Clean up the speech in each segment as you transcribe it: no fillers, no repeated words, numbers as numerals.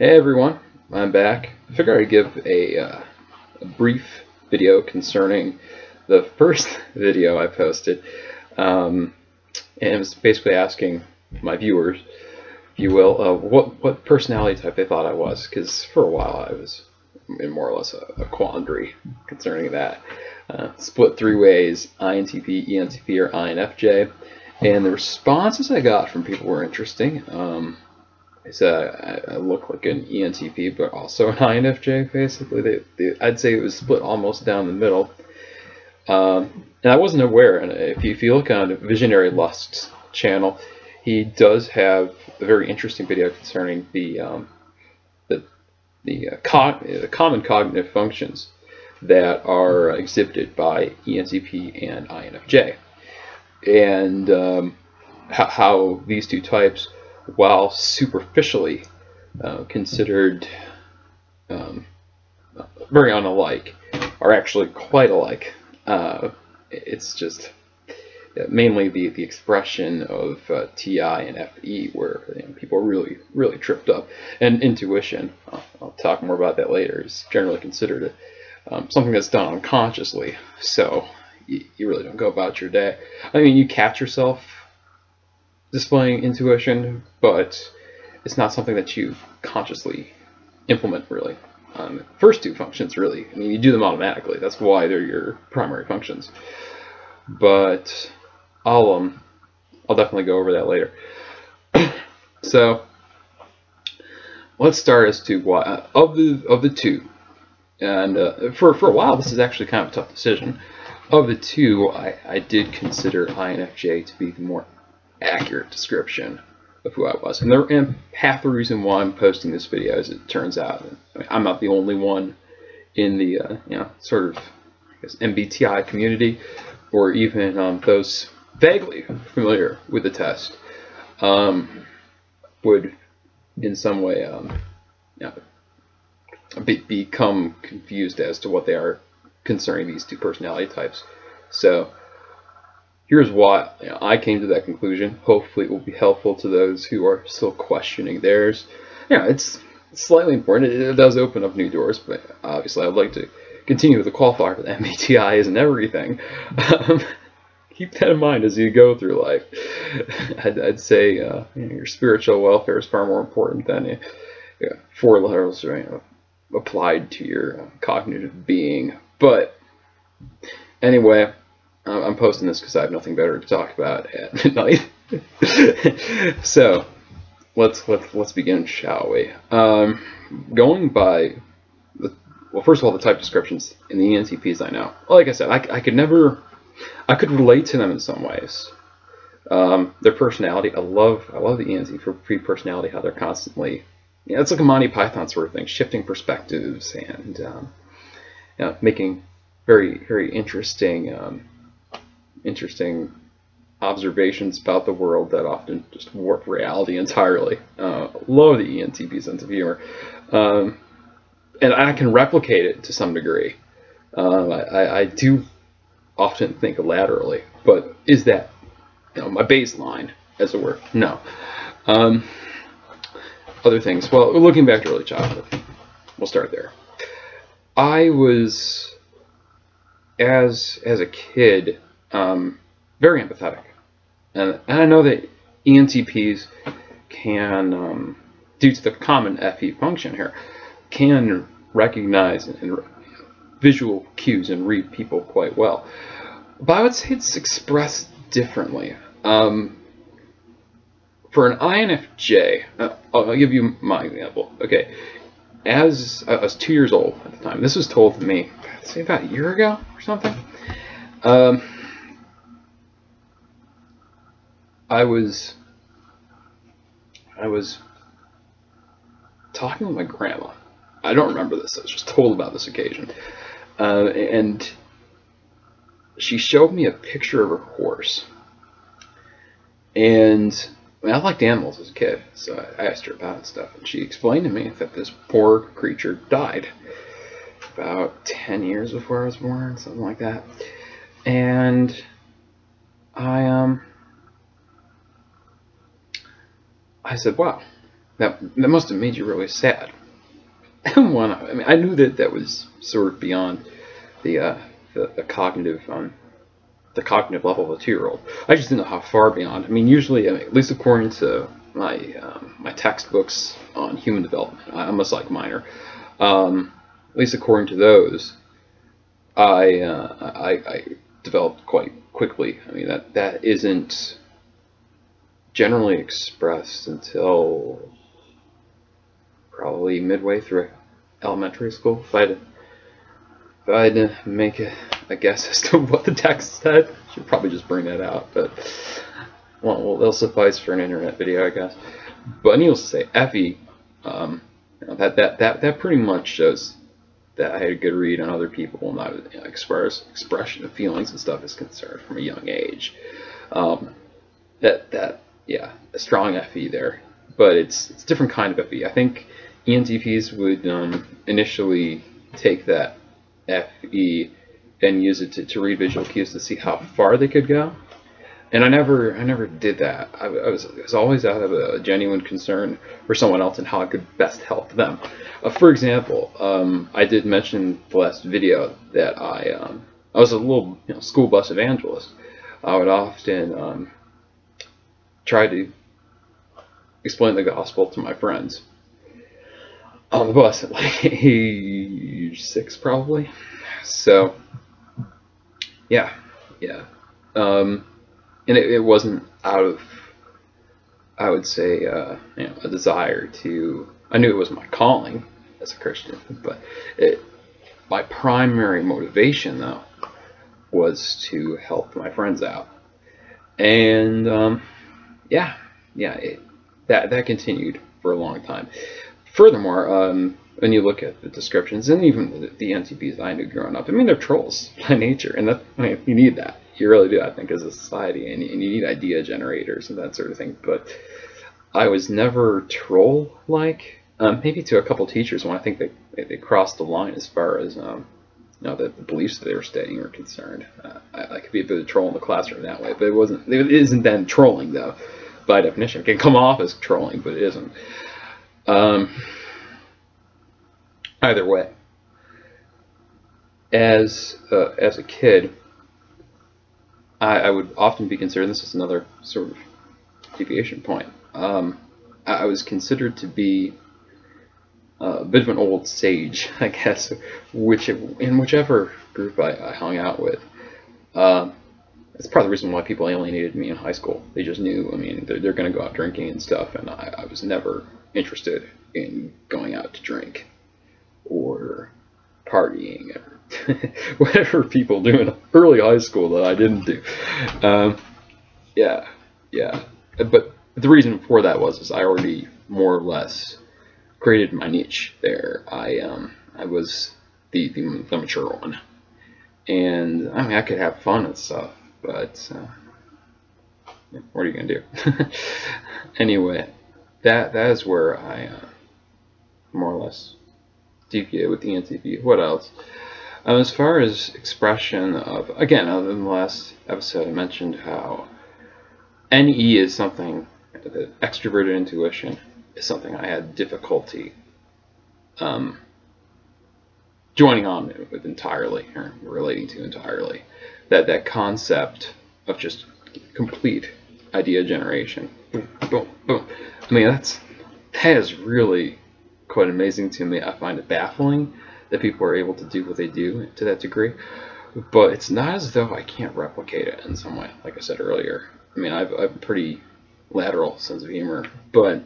Hey everyone, I'm back. I figured I'd give a brief video concerning the first video I posted, and it was basically asking my viewers, if you will, what personality type they thought I was, because for a while I was in more or less a quandary concerning that. Split three ways: INTP, ENTP, or INFJ, and the responses I got from people were interesting. I look like an ENTP, but also an INFJ. Basically, I'd say it was split almost down the middle. And I wasn't aware. And if you look on Visionary Lust's channel, he does have a very interesting video concerning the common cognitive functions that are exhibited by ENTP and INFJ, and how these two types, while superficially considered very unalike, are actually quite alike. It's just mainly the expression of TI and FE where people are really tripped up. And intuition, I'll talk more about that later, is generally considered something that's done unconsciously. So you really don't go about your day. I mean, you catch yourself displaying intuition, but it's not something that you consciously implement, really. First two functions, really, I mean, you do them automatically. That's why they're your primary functions. But I'll definitely go over that later. So let's start as to why of the two, and for a while this is actually kind of a tough decision. Of the two, I did consider INFJ to be the more accurate description of who I was, and half the reason why I'm posting this video, as it turns out, I mean, I'm not the only one in the sort of, I guess, MBTI community, or even those vaguely familiar with the test would in some way become confused as to what they are concerning these two personality types. So here's why I came to that conclusion. Hopefully it will be helpful to those who are still questioning theirs. It's slightly important. It does open up new doors, but obviously I'd like to continue with the qualifier that MBTI isn't everything. Keep that in mind as you go through life. I'd say your spiritual welfare is far more important than 4 letters applied to your cognitive being. But anyway, I'm posting this because I have nothing better to talk about at midnight. So let's begin, shall we? Going by well, first of all, the type descriptions in the ENTPs I know. Like I said, I could relate to them in some ways. Their personality, I love the ENTP personality, how they're constantly, it's like a Monty Python sort of thing, shifting perspectives and making very interesting observations about the world that often just warp reality entirely. Love the ENTP's sense of humor, and I can replicate it to some degree. I do often think laterally, but is that my baseline, as it were? No. Other things. Well, looking back to early childhood, we'll start there. I was, as a kid, very empathetic, and I know that ENTPs can, due to the common FE function here, can recognize and visual cues and read people quite well, but I would say it's expressed differently. For an INFJ, I'll give you my example. Okay, as I was 2 years old at the time, this was told to me, I'd say about a year ago or something. I was talking with my grandma. I don't remember this. I was just told about this occasion, and she showed me a picture of her horse. And I mean, I liked animals as a kid, so I asked her about it and stuff, and she explained to me that this poor creature died about 10 years before I was born, something like that. And I said, wow, that must have made you really sad. I mean, I knew that that was sort of beyond the the cognitive level of a 2-year-old. I just didn't know how far beyond. I mean, usually, I mean, at least according to my textbooks on human development, I'm a psych minor. At least according to those, I developed quite quickly. I mean, that isn't generally expressed until probably midway through elementary school. If I had to make a guess as to what the text said, I should probably just bring that out. But well, they'll suffice for an internet video, I guess. But needless to say, FE, that pretty much shows that I had a good read on other people, and I was, as far as expression of feelings and stuff is concerned from a young age. Yeah, a strong FE there, but it's a different kind of FE. I think ENTPs would initially take that FE and use it to read visual cues to see how far they could go. And I never did that. I was always out of a genuine concern for someone else and how I could best help them. For example, I did mention the last video that I was a little school bus evangelist. I would often try to explain the gospel to my friends on the bus at like age 6 probably. So yeah. And it wasn't out of, I would say, a desire to. I knew it was my calling as a Christian, but my primary motivation though was to help my friends out, and that continued for a long time. Furthermore, when you look at the descriptions and even the NTPs I knew growing up, I mean, they're trolls by nature, and you need that. You really do, I think, as a society, and you need idea generators and that sort of thing. But I was never troll-like. Maybe to a couple teachers when I think they crossed the line as far as the beliefs that they were stating were concerned. I could be a bit of a troll in the classroom that way, but it wasn't. It isn't then trolling though, by definition. It can come off as trolling, but it isn't. Either way, as a kid, I would often be considered, this is another sort of deviation point, I was considered to be a bit of an old sage, I guess, in whichever group I hung out with. That's part of the reason why people alienated me in high school. They just knew, I mean, they're going to go out drinking and stuff, and I was never interested in going out to drink or partying or whatever people do in early high school that I didn't do. But the reason for that was I already more or less created my niche there. I was the mature one, and I mean I could have fun and stuff, but what are you gonna do? Anyway, that is where I more or less deviated with the NTP. What else? As far as expression of, again, other than the last episode, I mentioned how NE is something, the extroverted intuition is something I had difficulty joining on with entirely, or relating to entirely. That concept of just complete idea generation. Boom, boom, boom. I mean, that is really quite amazing to me. I find it baffling that people are able to do what they do to that degree, but it's not as though I can't replicate it in some way. Like I said earlier, I mean, I've a pretty lateral sense of humor, but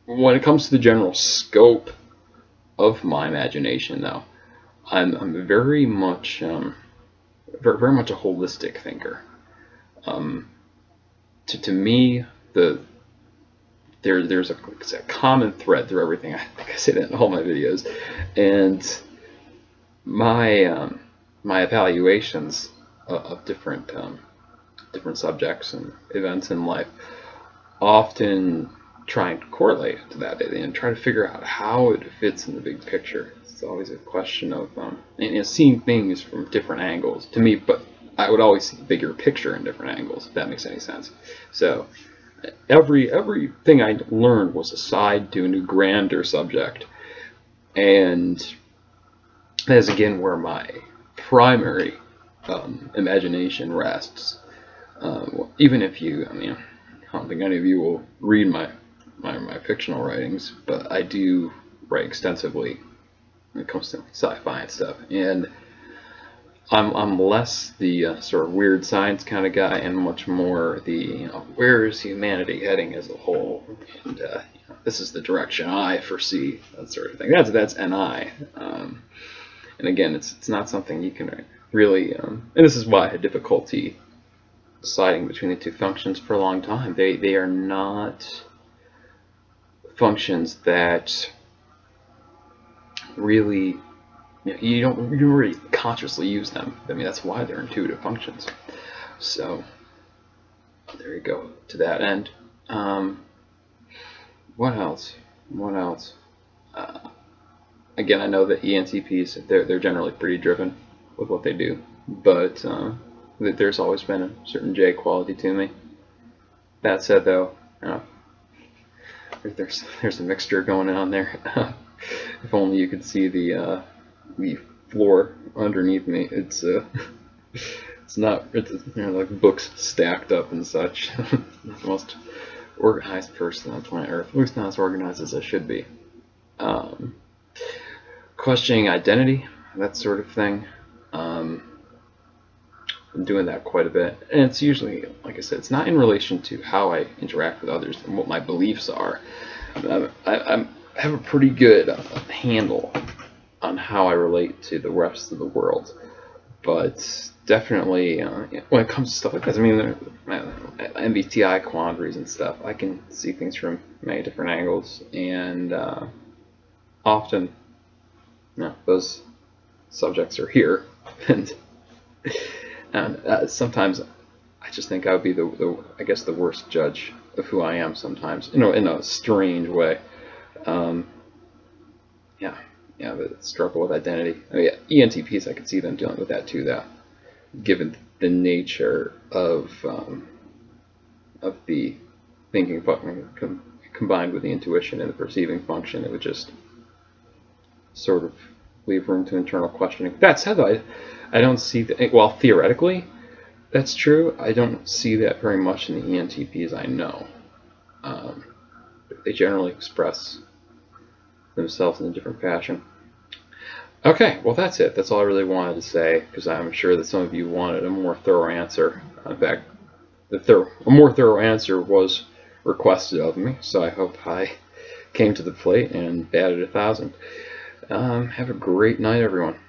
when it comes to the general scope of my imagination, though, I'm very much very much a holistic thinker. To me, there's a common thread through everything. I think I say that in all my videos, and my evaluations of different subjects and events in life often try and correlate to that and try to figure out how it fits in the big picture. It's always a question of seeing things from different angles to me, but I would always see the bigger picture in different angles, if that makes any sense. So everything I learned was aside to a new grander subject, and that is again where my primary imagination rests. Even if you, I mean, I don't think any of you will read my fictional writings, but I do write extensively when it comes to sci-fi and stuff, and I'm less the sort of weird science kind of guy, and much more the where is humanity heading as a whole, and this is the direction I foresee, that sort of thing. That's NI, and again, it's not something you can really, and this is why I had difficulty deciding between the two functions for a long time. They are not functions that really, you don't really consciously use them. I mean, that's why they're intuitive functions. So there you go to that end. What else? What else? Again, I know that ENTPs, they're generally pretty driven with what they do, but there's always been a certain J quality to me. That said, though, there's a mixture going on there. If only you could see the floor underneath me. It's not like books stacked up and such. The most organized person on planet Earth, at least not as organized as I should be. Questioning identity, that sort of thing. I'm doing that quite a bit, and it's usually, like I said, it's not in relation to how I interact with others and what my beliefs are. I have a pretty good handle on how I relate to the rest of the world, but definitely when it comes to stuff like this, I mean, MBTI quandaries and stuff, I can see things from many different angles, and often those subjects are here, and sometimes I just think I would be I guess the worst judge of who I am sometimes, in a strange way. The struggle with identity. I mean, ENTPs, I could see them dealing with that too, though, given the nature of the thinking function combined with the intuition and the perceiving function. It would just sort of leave room to internal questioning. That said, though, I don't see that. Well, theoretically, that's true. I don't see that very much in the ENTPs I know. They generally express themselves in a different fashion. Okay, well, that's it. That's all I really wanted to say, because I'm sure that some of you wanted a more thorough answer. In fact, a more thorough answer was requested of me, so I hope I came to the plate and batted 1,000. Have a great night, everyone.